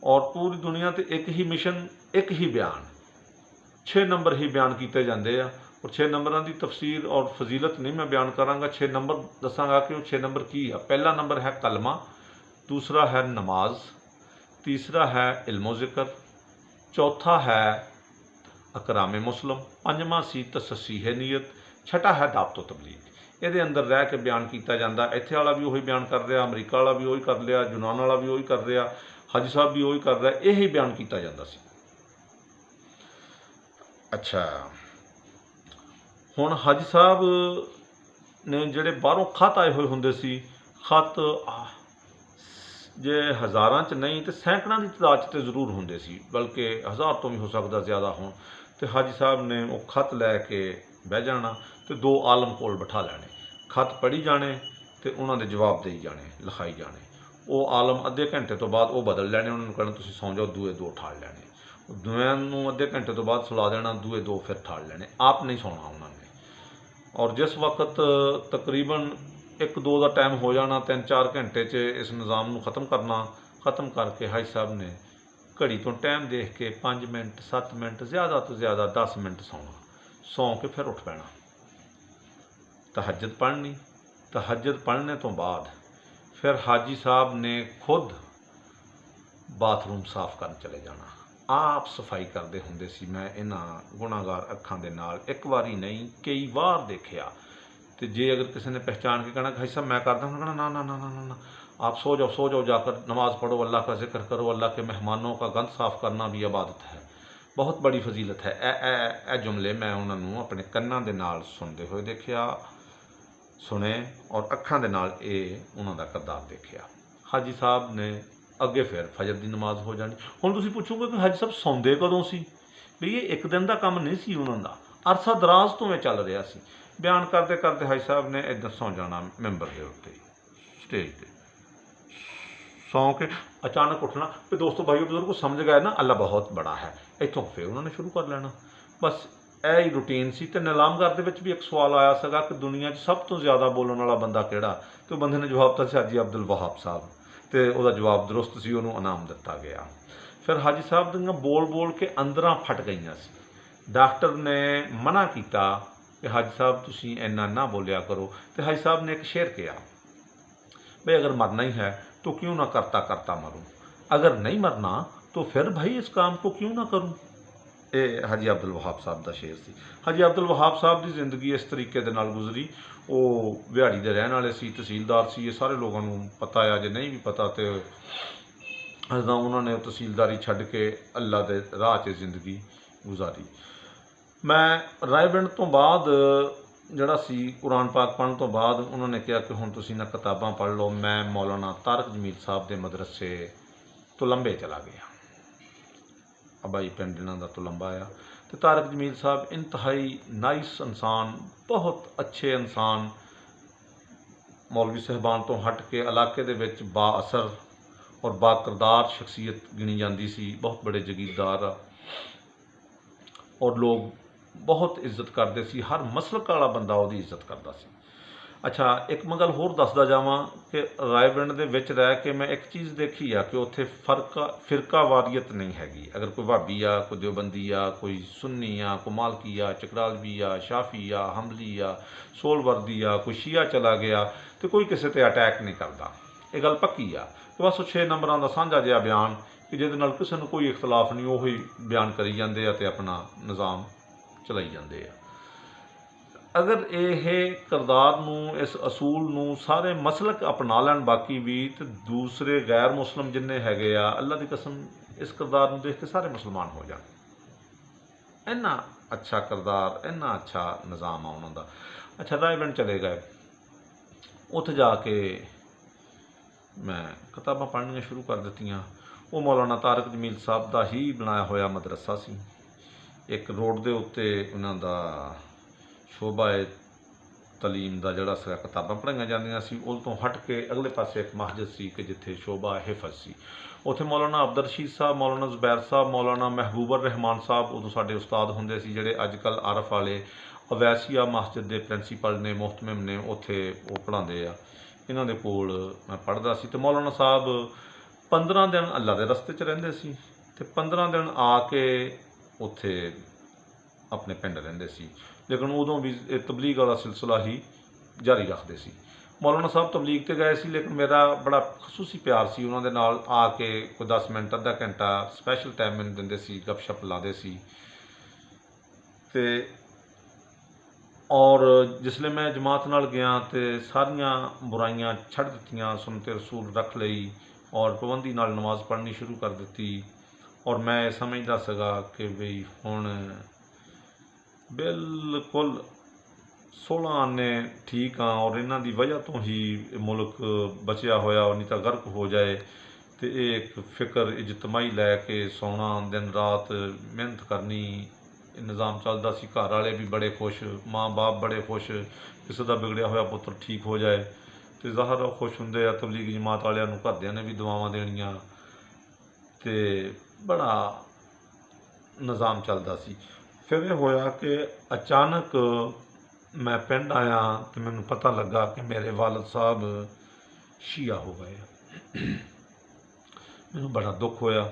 ਔਰ ਪੂਰੀ ਦੁਨੀਆ 'ਤੇ ਇੱਕ ਹੀ ਮਿਸ਼ਨ, ਇੱਕ ਹੀ ਬਿਆਨ, 6 ਨੰਬਰ ਹੀ ਬਿਆਨ ਕੀਤੇ ਜਾਂਦੇ ਆ। ਔਰ 6 ਨੰਬਰਾਂ ਦੀ ਤਫਸੀਰ ਔਰ ਫਜ਼ੀਲਤ ਨਹੀਂ ਮੈਂ ਬਿਆਨ ਕਰਾਂਗਾ। 6 ਨੰਬਰ ਦੱਸਾਂਗਾ ਕਿ ਉਹ 6 ਨੰਬਰ ਕੀ ਆ। ਪਹਿਲਾ ਨੰਬਰ ਹੈ ਕਲਮਾ, ਦੂਸਰਾ ਹੈ ਨਮਾਜ਼, ਤੀਸਰਾ ਹੈ ਇਲਮੋ ਜ਼ਿਕਰ, ਚੌਥਾ ਹੈ ਅਕਰਾਮ ਮੁਸਲਮ, ਪੰਜਵਾਂ ਸੀ ਤਸਸੀਹ ਨੀਅਤ, ਛਠਾ ਹੈ ਦਾਵਤ ਤਬਲੀਗ। ਇਹਦੇ ਅੰਦਰ ਰਹਿ ਕੇ ਬਿਆਨ ਕੀਤਾ ਜਾਂਦਾ। ਇੱਥੇ ਵਾਲਾ ਵੀ ਉਹੀ ਬਿਆਨ ਕਰ ਰਿਹਾ, ਅਮਰੀਕਾ ਵਾਲਾ ਵੀ ਉਹੀ ਕਰ ਲਿਆ, ਯੂਨਾਨ ਵਾਲਾ ਵੀ ਉਹੀ ਕਰ ਰਿਹਾ, ਹਾਜੀ ਸਾਹਿਬ ਵੀ ਉਹੀ ਕਰ ਰਿਹਾ। ਇਹੀ ਬਿਆਨ ਕੀਤਾ ਜਾਂਦਾ ਸੀ। ਅੱਛਾ, ਹੁਣ ਹਾਜੀ ਸਾਹਿਬ ਨੇ ਜਿਹੜੇ ਬਾਹਰੋਂ ਖਤ ਆਏ ਹੋਏ ਹੁੰਦੇ ਸੀ, ਖਤ ਜੇ ਹਜ਼ਾਰਾਂ 'ਚ ਨਹੀਂ ਤਾਂ ਸੈਂਕੜਾਂ ਦੀ ਤਾਦਾਦ 'ਚ ਤਾਂ ਜ਼ਰੂਰ ਹੁੰਦੇ ਸੀ, ਬਲਕਿ 1000 ਤੋਂ ਵੀ ਹੋ ਸਕਦਾ ਜ਼ਿਆਦਾ ਹੋਣ। ਅਤੇ ਹਾਜੀ ਸਾਹਿਬ ਨੇ ਉਹ ਖਤ ਲੈ ਕੇ ਬਹਿ ਜਾਣਾ ਅਤੇ 2 ਆਲਮ ਕੋਲ ਬਿਠਾ ਲੈਣੇ। ਖਤ ਪੜ੍ਹੀ ਜਾਣੇ ਅਤੇ ਉਹਨਾਂ ਦੇ ਜਵਾਬ ਦੇਈ ਜਾਣੇ, ਲਿਖਾਈ ਜਾਣੇ। ਉਹ ਆਲਮ ਅੱਧੇ ਘੰਟੇ ਤੋਂ ਬਾਅਦ ਉਹ ਬਦਲ ਲੈਣੇ, ਉਹਨਾਂ ਨੂੰ ਕਹਿਣਾ ਤੁਸੀਂ ਸੌਂ ਜਾਓ, ਦੂਏ 2 ਠਾਲ ਲੈਣੇ। ਦੂਆਂ ਨੂੰ ਅੱਧੇ ਘੰਟੇ ਤੋਂ ਬਾਅਦ ਸੁਲਾ ਦੇਣਾ, ਦੂਏ 2 ਫਿਰ ਠਾਲ ਲੈਣੇ। ਆਪ ਨਹੀਂ ਸੌਣਾ ਉਹਨਾਂ ਨੇ। ਔਰ ਜਿਸ ਵਕਤ ਤਕਰੀਬਨ 1-2 ਦਾ ਟਾਈਮ ਹੋ ਜਾਣਾ, 3-4 ਘੰਟੇ 'ਚ ਇਸ ਨਿਜ਼ਾਮ ਨੂੰ ਖ਼ਤਮ ਕਰਨਾ। ਖ਼ਤਮ ਕਰਕੇ ਹਾਜੀ ਸਾਹਿਬ ਨੇ ਘੜੀ ਤੋਂ ਟਾਈਮ ਦੇਖ ਕੇ 5 ਮਿੰਟ 7 ਮਿੰਟ ਜ਼ਿਆਦਾ ਤੋਂ ਜ਼ਿਆਦਾ 10 ਮਿੰਟ ਸੌਣਾ। ਸੌਂ ਕੇ ਫਿਰ ਉੱਠ ਪੈਣਾ, ਤਹੱਜਦ ਪੜ੍ਹਨੀ। ਤਹੱਜਦ ਪੜ੍ਹਨੇ ਤੋਂ ਬਾਅਦ ਫਿਰ ਹਾਜੀ ਸਾਹਿਬ ਨੇ ਖੁਦ ਬਾਥਰੂਮ ਸਾਫ਼ ਕਰਨ ਚਲੇ ਜਾਣਾ। ਆਪ ਸਫਾਈ ਕਰਦੇ ਹੁੰਦੇ ਸੀ। ਮੈਂ ਇਹਨਾਂ ਗੁਨਾਹਗਾਰ ਅੱਖਾਂ ਦੇ ਨਾਲ ਇੱਕ ਵਾਰੀ ਨਹੀਂ ਕਈ ਵਾਰ ਦੇਖਿਆ। ਅਤੇ ਜੇ ਅਗਰ ਕਿਸੇ ਨੇ ਪਹਿਚਾਣ ਕੇ ਕਹਿਣਾ ਕਿ ਹਾਜੀ ਸਾਹਿਬ मैं करता हूँ, कहना ना ना ना ना ना ना, आप सो जाओ जाकर नमाज़ पढ़ो, अल्लाह का जिक्र करो, अल्लाह के मेहमानों का गंद साफ़ करना भी इबादत है, बहुत बड़ी फजीलत है। ए जुमले मैं उन्होंने अपने ਕੰਨਾਂ ਦੇ ਨਾਲ ਸੁਣਦੇ ਹੋਏ ਦੇਖਿਆ, ਸੁਣੇ, ਔਰ ਅੱਖਾਂ ਦੇ ਨਾਲ ਇਹ ਉਹਨਾਂ ਦਾ ਕਿਰਦਾਰ ਦੇਖਿਆ। ਹਾਜੀ ਸਾਹਿਬ ਨੇ ਅੱਗੇ ਫਿਰ ਫਜਰ ਦੀ ਨਮਾਜ਼ ਹੋ ਜਾਣੀ। ਹੁਣ ਤੁਸੀਂ ਪੁੱਛੋਗੇ ਕਿ ਹਾਜੀ ਸਾਹਿਬ ਸੌਂਦੇ ਕਦੋਂ ਸੀ? ਵੀ ਇਹ ਇੱਕ ਦਿਨ ਦਾ ਕੰਮ ਨਹੀਂ ਸੀ ਉਹਨਾਂ ਦਾ, ਅਰਸਾ ਦਰਾਜ਼ ਤੋਂ ਇਹ ਚੱਲ ਰਿਹਾ ਸੀ। ਬਿਆਨ ਕਰਦੇ ਕਰਦੇ ਹਾਜੀ ਸਾਹਿਬ ਨੇ ਇੱਦਾਂ ਸੌਂ ਜਾਣਾ ਮੈਂਬਰ ਦੇ ਉੱਤੇ, ਸਟੇਜ 'ਤੇ ਸੌਂ ਕੇ ਅਚਾਨਕ ਉੱਠਣਾ। ਅਤੇ ਦੋਸਤੋ ਭਾਈਓ ਬਜ਼ੁਰਗੋ ਸਮਝ ਗਏ ਨਾ, ਅੱਲਾ ਬਹੁਤ ਬੜਾ ਹੈ। ਇੱਥੋਂ ਫਿਰ ਉਹਨਾਂ ਨੇ ਸ਼ੁਰੂ ਕਰ ਲੈਣਾ। ਬਸ ਇਹ ਹੀ ਰੂਟੀਨ ਸੀ। ਅਤੇ ਨੀਲਾਮਗਰ ਦੇ ਵਿੱਚ ਵੀ ਇੱਕ ਸਵਾਲ ਆਇਆ ਸੀਗਾ ਕਿ ਦੁਨੀਆ 'ਚ ਸਭ ਤੋਂ ਜ਼ਿਆਦਾ ਬੋਲਣ ਵਾਲਾ ਬੰਦਾ ਕਿਹੜਾ? ਅਤੇ ਉਹ ਬੰਦੇ ਨੇ ਜਵਾਬ ਦਿੱਤਾ ਸੀ ਹਾਜੀ ਅਬਦੁਲ ਵਹਾਬ ਸਾਹਿਬ, ਅਤੇ ਉਹਦਾ ਜਵਾਬ ਦਰੁਸਤ ਸੀ, ਉਹਨੂੰ ਇਨਾਮ ਦਿੱਤਾ ਗਿਆ। ਫਿਰ ਹਾਜੀ ਸਾਹਿਬ ਦੀਆਂ ਬੋਲ ਬੋਲ ਕੇ ਅੰਦਰਾਂ ਫਟ ਗਈਆਂ ਸੀ। ਡਾਕਟਰ ਨੇ ਮਨ੍ਹਾ ਕੀਤਾ ਕਿ ਹਾਜੀ ਸਾਹਿਬ ਤੁਸੀਂ ਇੰਨਾ ਨਾ ਬੋਲਿਆ ਕਰੋ। ਅਤੇ ਹਾਜੀ ਸਾਹਿਬ ਨੇ ਇੱਕ ਸ਼ੇਰ ਕਿਹਾ, भाई अगर मरना ही है तो क्यों ना करता करता मरूं, अगर नहीं मरना तो फिर भाई इस काम को क्यों ना करूं। ਇਹ ਹਾਜੀ ਅਬਦੁਲ ਵਹਾਬ ਸਾਹਿਬ ਦਾ ਸ਼ੇਰ ਸੀ। ਹਾਜੀ ਅਬਦੁਲ ਵਹਾਬ ਸਾਹਿਬ ਦੀ ਜ਼ਿੰਦਗੀ ਇਸ ਤਰੀਕੇ ਦੇ ਨਾਲ ਗੁਜ਼ਰੀ। ਉਹ ਵਿਹਾੜੀ ਦੇ ਰਹਿਣ ਵਾਲੇ ਸੀ, ਤਹਿਸੀਲਦਾਰ ਸੀ। ਇਹ ਸਾਰੇ ਲੋਕਾਂ ਨੂੰ ਪਤਾ ਆ, ਜੇ ਨਹੀਂ ਵੀ ਪਤਾ ਤੇ ਅਸਾਂ ਉਹਨਾਂ ਨੇ ਤਹਿਸੀਲਦਾਰੀ ਛੱਡ ਕੇ ਅੱਲਾ ਦੇ ਰਾਹ 'ਚ ਜ਼ਿੰਦਗੀ ਗੁਜ਼ਾਰੀ। ਮੈਂ ਰਾਏਵਿੰਡ ਤੋਂ ਬਾਅਦ ਜਿਹੜਾ ਸੀ ਕੁਰਾਨ ਪਾਕ ਪੜ੍ਹਨ ਤੋਂ ਬਾਅਦ ਉਹਨਾਂ ਨੇ ਕਿਹਾ ਕਿ ਹੁਣ ਤੁਸੀਂ ਨਾ ਕਿਤਾਬਾਂ ਪੜ੍ਹ ਲਓ। ਮੈਂ ਮੌਲਾਨਾ ਤਾਰਕ ਜਮੀਲ ਸਾਹਿਬ ਦੇ ਮਦਰਸੇ ਤੁਲੰਬੇ ਚਲਾ ਗਿਆ। ਅਬਾਈ ਪਿੰਡ ਇਹਨਾਂ ਦਾ ਤੁਲੰਬਾ ਆ। ਅਤੇ ਤਾਰਕ ਜਮੀਲ ਸਾਹਿਬ ਇੰਤਹਾਈ ਨਾਈਸ ਇਨਸਾਨ, ਬਹੁਤ ਅੱਛੇ ਇਨਸਾਨ, ਮੌਲਵੀ ਸਾਹਿਬਾਨ ਤੋਂ ਹਟ ਕੇ ਇਲਾਕੇ ਦੇ ਵਿੱਚ ਬਾ ਅਸਰ ਔਰ ਬਾ ਕਿਰਦਾਰ ਸ਼ਖਸੀਅਤ ਗਿਣੀ ਜਾਂਦੀ ਸੀ। ਬਹੁਤ ਬੜੇ ਜਗੀਰਦਾਰ ਆ ਔਰ ਲੋਕ ਬਹੁਤ ਇੱਜ਼ਤ ਕਰਦੇ ਸੀ। ਹਰ ਮਸਲਕ ਵਾਲਾ ਬੰਦਾ ਉਹਦੀ ਇੱਜ਼ਤ ਕਰਦਾ ਸੀ। ਅੱਛਾ, ਇੱਕ ਮੈਂ ਗੱਲ ਹੋਰ ਦੱਸਦਾ ਜਾਵਾਂ ਕਿ ਰਾਏਵਿੰਡ ਦੇ ਵਿੱਚ ਰਹਿ ਕੇ ਮੈਂ ਇੱਕ ਚੀਜ਼ ਦੇਖੀ ਆ ਕਿ ਉੱਥੇ ਫਿਰਕਾ ਵਾਰੀਅਤ ਨਹੀਂ ਹੈਗੀ। ਅਗਰ ਕੋਈ ਭਾਬੀ ਆ, ਕੋਈ ਦਿਓਬੰਦੀ ਆ, ਕੋਈ ਸੁੰਨੀ ਆ, ਕੋਈ ਮਾਲਕੀ ਆ, ਚਕਰਾਲਵੀ ਆ, ਸ਼ਾਫੀ ਆ, ਹੰਬਲੀ ਆ, ਸੋਲਵਰਦੀ ਆ, ਕੋਈ ਸ਼ੀਆ ਚਲਾ ਗਿਆ, ਅਤੇ ਕੋਈ ਕਿਸੇ 'ਤੇ ਅਟੈਕ ਨਹੀਂ ਕਰਦਾ। ਇਹ ਗੱਲ ਪੱਕੀ ਆ ਕਿ ਬਸ ਉਹ 6 ਨੰਬਰਾਂ ਦਾ ਸਾਂਝਾ ਜਿਹਾ ਬਿਆਨ ਕਿ ਜਿਹਦੇ ਨਾਲ ਕਿਸੇ ਨੂੰ ਕੋਈ ਇਖਤਲਾਫ ਨਹੀਂ, ਉਹੀ ਬਿਆਨ ਕਰੀ ਜਾਂਦੇ ਆ ਅਤੇ ਆਪਣਾ ਨਿਜ਼ਾਮ ਚਲਾਈ ਜਾਂਦੇ ਆ। ਅਗਰ ਇਹ ਕਿਰਦਾਰ ਨੂੰ, ਇਸ ਅਸੂਲ ਨੂੰ ਸਾਰੇ ਮਸਲਕ ਅਪਣਾ ਲੈਣ ਬਾਕੀ ਵੀ, ਅਤੇ ਦੂਸਰੇ ਗੈਰ ਮੁਸਲਿਮ ਜਿੰਨੇ ਹੈਗੇ ਆ, ਅੱਲਾ ਦੀ ਕਸਮ ਇਸ ਕਿਰਦਾਰ ਨੂੰ ਦੇਖ ਕੇ ਸਾਰੇ ਮੁਸਲਮਾਨ ਹੋ ਜਾਣ। ਇੰਨਾ ਅੱਛਾ ਕਿਰਦਾਰ, ਇੰਨਾ ਅੱਛਾ ਨਿਜ਼ਾਮ ਆ ਉਹਨਾਂ ਦਾ। ਅੱਛਾ, ਰਾਏਵਿੰਡ ਚਲੇ ਗਏ। ਉੱਥੇ ਜਾ ਕੇ ਮੈਂ ਕਿਤਾਬਾਂ ਪੜ੍ਹਨੀਆਂ ਸ਼ੁਰੂ ਕਰ ਦਿੱਤੀਆਂ। वो मौलाना तारक जमील साहब का ही बनाया होया मदरसा सी। एक रोड के उत्ते उन्हां दा शोभा तलीम का जोड़ा सा किताबां पढ़ाई जांदियां सी, उस तो हट के अगले पासे एक मस्जिद सी कि जिथे शोभा हिफज सी। उत्थे मौलाना अब्दुल रशीद साहब, मौलाना जुबैर साहब, मौलाना महबूबर रहमान साहब उदों साडे उस्ताद हुंदे सी, जिहड़े अजकल आरफ वाले अवैसिया मस्जिद के प्रिंसीपल ने, मोहतमिम ने, उत्थे वो पढ़ाते आ। इन्हां दे कोल मैं पढ़दा सी। ते मौलाना साहब 15 दिन अल्लाह के रस्ते च रहिंदे सी ते 15 दिन आके उत्थे अपने पिंड रहिंदे सी। लेकिन उदों भी तबलीग वाला सिलसिला ही जारी रखते सी। मौलाना साहब तबलीग ते गए सी, लेकिन मेरा बड़ा खसूसी प्यार सी उन्होंने नाल। आके कोई 10 मिनट अद्धा घंटा स्पैशल टाइम मैनूं दिंदे सी, गपशप लाते सी। ते और जिसले मैं जमात नाल गया तो सारियां बुराइयां छड़ दित्तियां, सुन्नते रसूल रख लई और पाबंदी नाल नमाज पढ़नी शुरू कर दी। और मैं समझदा सगा कि बई हुण बिल्कुल 16 आने ठीक हाँ और इन्हां दी वजह तो ही मुल्क बचिया होया, नहीं तो गर्क हो जाए। तो एक फिक्र इजतमाही लैके सौना, दिन रात मेहनत करनी, निज़ाम चलता सी। घर वाले भी बड़े खुश, माँ बाप बड़े खुश, किसी का बिगड़िया होया पुत्र ठीक हो जाए तो ज़ाहिर खुश होंगे। तबलीगी जमात वालियां नूं घरदियां ने भी दुआवां देनियां, तो बड़ा निज़ाम चलता सी। फिर यह होया कि अचानक मैं पिंड आया तो मैनूं पता लगा कि मेरे वालिद साहब शिया हो गए। मैनूं बड़ा दुख होया।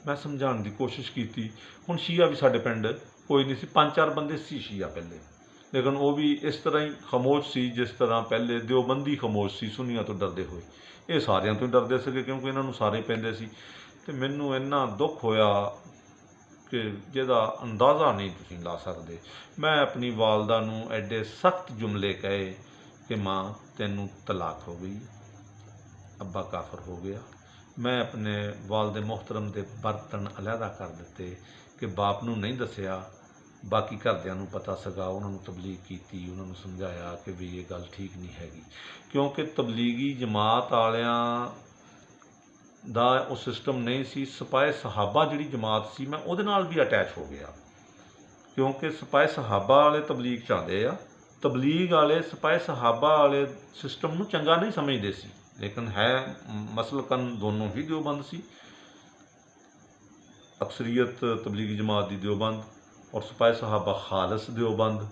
मैं समझाने की कोशिश की। हुण शिया भी साडे पिंड कोई नहीं सी, 5-4 बंदे सी शिया पहले, लेकिन वो भी इस तरह ही खामोश सी जिस तरह पहले देवबंदी खामोश सी सुन्नियां तो डरदे होए। ये सारियां तो डरदे सके क्योंकि इन्हां नूं सारे पैंदे सी। ते मैनूं इन्ना दुख होया कि जिहदा अंदाज़ा नहीं तुसीं ला सकदे। मैं अपनी वालदा नूं एडे सख्त जुमले कहे कि माँ तैनूं तलाक हो गई, अब्बा काफर हो गया। मैं अपने वालदे मोहतरम के बर्तन अलहदा कर दिते कि बाप नूं नहीं दसिया, बाकी घरदियां नूं पता सगा। उन्होंने तबलीग की, उन्होंने समझाया कि भी ये गल ठीक नहीं हैगी, क्योंकि तबलीगी जमात वालियां दा वो सिस्टम नहीं सी। सिपाही सहाबा जिहड़ी जमात सी, मैं उहदे नाल भी अटैच हो गया, क्योंकि सिपाही सहाबा वाले तबलीग चाहते आ। तबलीग वाले सिपाही सहाबा वाले सिस्टम नूं चंगा नहीं समझते सी, लेकिन है मसलकन दोनों ही देवबंद सी। अक्सरीयत तबलीगी जमात दी देवबंद और सिपाही सहाबा खालस देवबंद।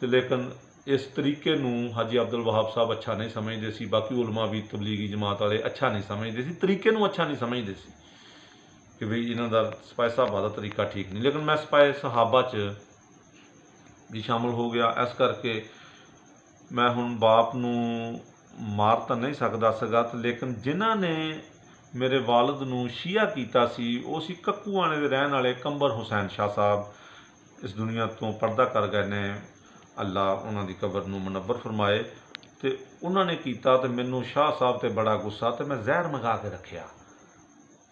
तो लेकिन इस तरीके नूं हाजी अब्दुल वहाब साहब अच्छा नहीं समझते सी, बाकी उलमा भी तबलीगी जमात वाले अच्छा नहीं समझते सी, तरीके नूं अच्छा नहीं समझते सी कि बई इन्हां दा सिपाही सहाबा का तरीका ठीक नहीं। लेकिन मैं सिपाही सहाबा च भी शामिल हो गया। इस करके मैं हुण बाप नूं मार तो नहीं सकदा सगा, लेकिन जिन्हां ने मेरे वालिद नूं शिया कीता सी वो सी कक्कूआणे दे रहण वाले कंबर हुसैन शाह साहब। इस दुनिया तो पर्दा कर गए ने, अल्लाह उन्हां दी कबर नूं मुनव्वर फरमाए। तो उन्होंने किया तो मैनू शाह साहब ते बड़ा गुस्सा, तो मैं जहर मंगा के रखिया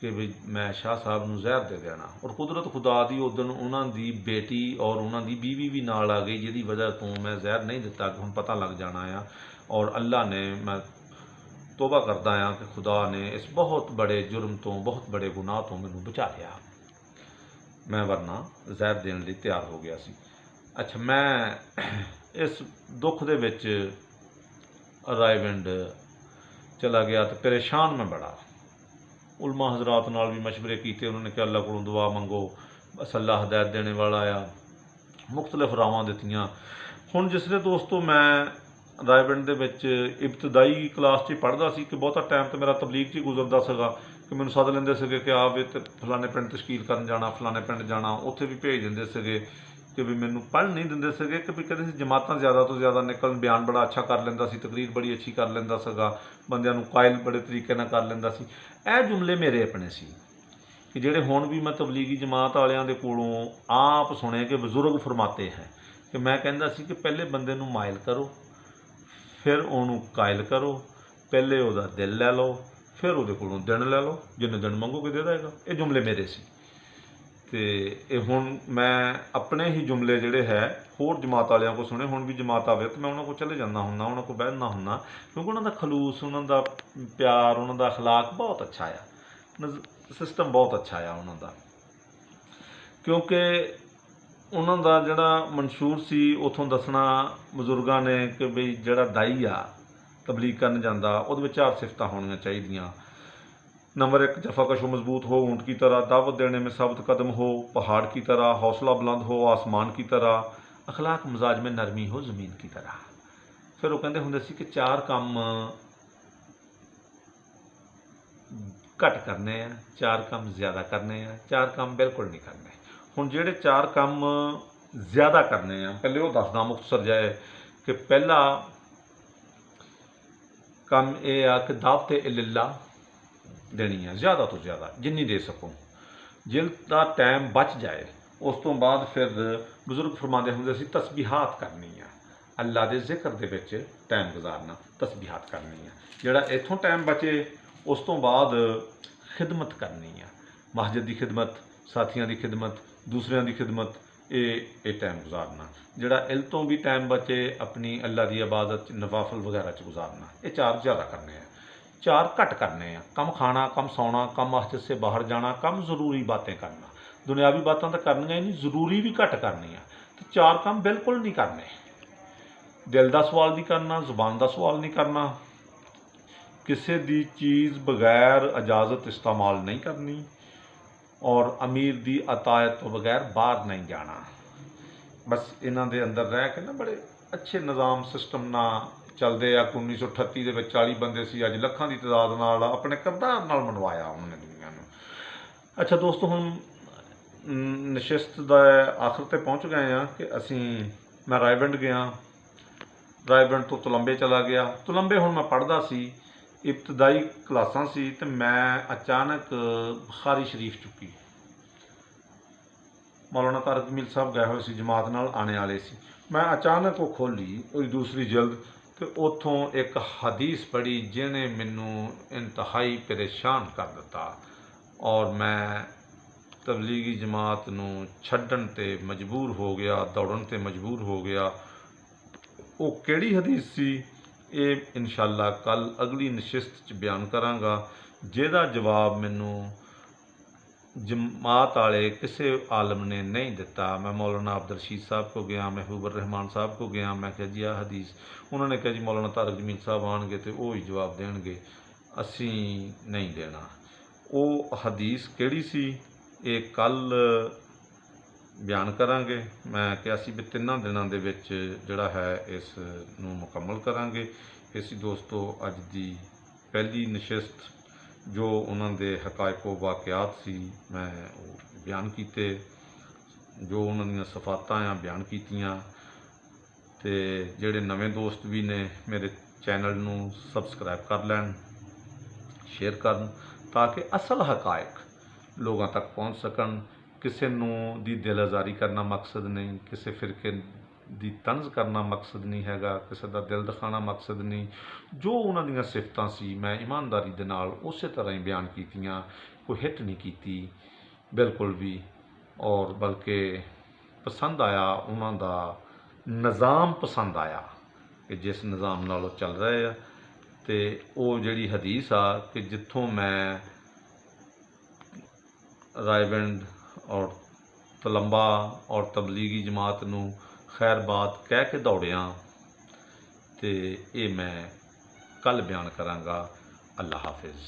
कि भी मैं शाह साहब नूं जहर दे देना। और कुदरत खुदा दी उस दिन उन्हां दी बेटी और उन्हां दी बीवी भी नाल आ गई, जिहदी वजह तो मैं जहर नहीं दिता कि हुण पता लग जाना आ। और अल्लाह ने, मैं तोबा करदा हाँ कि खुदा ने इस बहुत बड़े जुर्म तो, बहुत बड़े गुनाह तो मैनू बचा लिया। मैं वरना जहर देने लई तैयार हो गया सी। अच्छा, मैं इस दुख दे विच रायविंड चला गया तो परेशान मैं बड़ा। उलमा हजरात नाल भी मशवरे किए, उन्होंने कहा अल्लाह को दुआ मंगो, बस अल्लाह हदायत देने वाला आ। मुख्तलिफ रावां दित्तियां। हुण जिसले दोस्तों मैं रायविंड दे विच इब्तदाई क्लास च पढ़दा सी कि बहुता टाइम तो मेरा तबलीग च ही गुजरदा सगा कि मैनूं सद लैंदे सगे कि आ वे ते फलाने पिंड तशकील करन जाना, फलाने पिंड जाना, उत्थे भी भेज दिंदे सगे कि भी मैनूं पढ़ नहीं दिंदे सगे कि भी कहते सी जमातां ज़्यादा तो ज़्यादा निकलन, बयान बड़ा अच्छा कर लैंदा सी, तकरीर बड़ी अच्छी कर लैंदा सगा, बंदियां नूं कायल बड़े तरीके नाल कर लैंदा सी। ਇਹ जुमले मेरे अपने सी कि ਜਿਹੜੇ ਹੁਣ भी मैं तबलीगी जमात वालियां दे कोलों आप सुने कि बजुर्ग फरमाते हैं कि मैं कहंदा सी कि पहले बंदे नूं माइल करो, फिर ਉਹਨੂੰ कायल करो, पहले ਉਹਦਾ दिल लै लो, फिर ਉਹਦੇ ਕੋਲੋਂ दिन लै लो, जिन्ने दिन मंगोगे दे देगा। ये जुमले मेरे सी। तो ये हुण मैं अपने ही जुमले जिहड़े है होर जमात वालियां को सुने, हुण भी जमात आवे तो मैं उन्हां को चले जांदा हुंदा, उन्हां को बਹਿੰदा हुंदा, क्योंकि उन्हां दा खलूस, उन्हां दा प्यार, उन्हां दा अखलाक बहुत अच्छा आ। सिस्टम बहुत अच्छा आ उन्हों का, क्योंकि उन्हों का जोड़ा मंशूर सी उतों दसना बजुर्गों ने कि बई जोड़ा दाई आ तबलीग करन जांदा उहदे विच 4 सिफतां होणियां चाहिदियां। नंबर 1, जफाकश मजबूत हो, ऊँट की तरह दावत देने में साबित कदम हो, पहाड़ की तरह हौसला बुलंद हो, आसमान की तरह, अखलाक मिजाज में नरमी हो, ज़मीन की तरह। फिर वो कहते होंगे सी कि 4 काम घट करने हैं, 4 काम ज़्यादा करने हैं, 4 काम बिल्कुल नहीं करने। हुण जिहड़े 4 काम ज़्यादा करने हैं, पहले वो दसदा मुख्तसर जाए कि पहला काम यह आ कि दावत इल्ला देनी है, ज़्यादा तो ज़्यादा जिन्नी दे सको। जिसका टाइम बच जाए उस तो बाद फिर बजुर्ग फरमाते होंगे सी तस्बीहात करनी है, अल्लाह के जिक्र दे विच टाइम गुजारना, तस्बीहात करनी है। जिहड़ा इत्थों टाइम बचे उस तो बाद खिदमत करनी है, मस्जिद की खिदमत, साथियों की खिदमत, दूसरों की खिदमत, ये टाइम गुजारना। जिहड़ा इल तो भी टाइम बचे अपनी अल्लाह की इबादत नवाफल वगैरह च गुजारना। ये 4 ज़्यादा करने हैं, 4 घट करने हैं। कम खाना, कम सौना, कम मस्जिद से बाहर जाना, कम ज़रूरी बातें करना। दुनियावी बातें तो करनियां ही नहीं, ज़रूरी भी घट करनी है। तो 4 काम बिल्कुल नहीं करने। दिल का सवाल नहीं करना, जुबान का सवाल नहीं करना, किसी दी चीज़ बगैर इजाज़त इस्तेमाल नहीं करनी, और अमीर की अतायत तो बगैर बाहर नहीं जाना। बस इन्हां दे अंदर रह के ना बड़े अच्छे निज़ाम सिस्टम ना चलते आ। 1938 के 40 बंदे सी, अज लखां की तादाद नाल अपने करदार नाल मनवाया उन्होंने दुनिया में। अच्छा दोस्तों, हम नशिस्त के आखिर ते पहुँच गए हैं कि असी मैं रायविंड गया, रायविंड तो तुलंबे चला गया। तुलंबे हुण मैं पढ़दा सी, इब्तदाई क्लासां सी, ते मैं अचानक बुखारी शरीफ चुकी। मौलाना तारक जमील साहब गए हुए सी, जमात नाल आने वाले सी। मैं अचानक वो खोली उसकी दूसरी जल्द, तो उतों एक हदीस पढ़ी जिन्हें मैनू इंतहाई परेशान कर दिता, और मैं तबलीगी जमात नू छड्डण ते मजबूर हो गया, दौड़न ते मजबूर हो गया। वो किहड़ी हदीस सी, ये इंशाअल्लाह कल अगली नशिस्त च बयान करांगा, जिहदा जवाब मैनू जमात वाले किसी आलम ने नहीं दिता। मैं मौलाना अब्दुल रशीद साहब को गया, महबूब रहमान साहब को गया, मैं कहा जी आ हदीस, उन्होंने कहा जी मौलाना तारक जमील साहब आएंगे तो वो ही जवाब देंगे, असी नहीं देना। वो हदीस किहड़ी सी, ये कल बयान करांगे। मैं कहा सी भी 3 दिनों के विच जिहड़ा है इस नूं मुकम्मल करांगे। इसी दोस्तों अज दी पहली नशिस्त जो उन्होंने हकायको वाक़यात सी मैं बयान किए, जो उन्होंने सफातां आ बयान कीतियां। ते जिहड़े नवे दोस्त भी ने मेरे चैनल नूं सबसक्राइब कर लैन, शेयर करन, ताकि असल हकायक लोगों तक पहुँच सकन। किसी नूं दी दिल आज़ारी करना मकसद नहीं, किसी फिरके दी तंज करना मकसद नहीं हैगा, किसी का दिल दिखाना मकसद नहीं। जो उन्होंने सिफतां सी मैं ईमानदारी दे नाल उस तरह ही बयान कीतियां, कोई हिट नहीं की बिल्कुल भी, और बल्कि पसंद आया उन्हों का निज़ाम, पसंद आया कि जिस निज़ाम नाल वो चल रहे हैं। तो वो जिहड़ी हदीस आ कि जिथों मैं रायविंड और तलंबा और तबलीगी जमात नूं खैर बात कह के दौड़िया, तो ये मैं कल बयान करांगा। अल्लाह हाफिज़।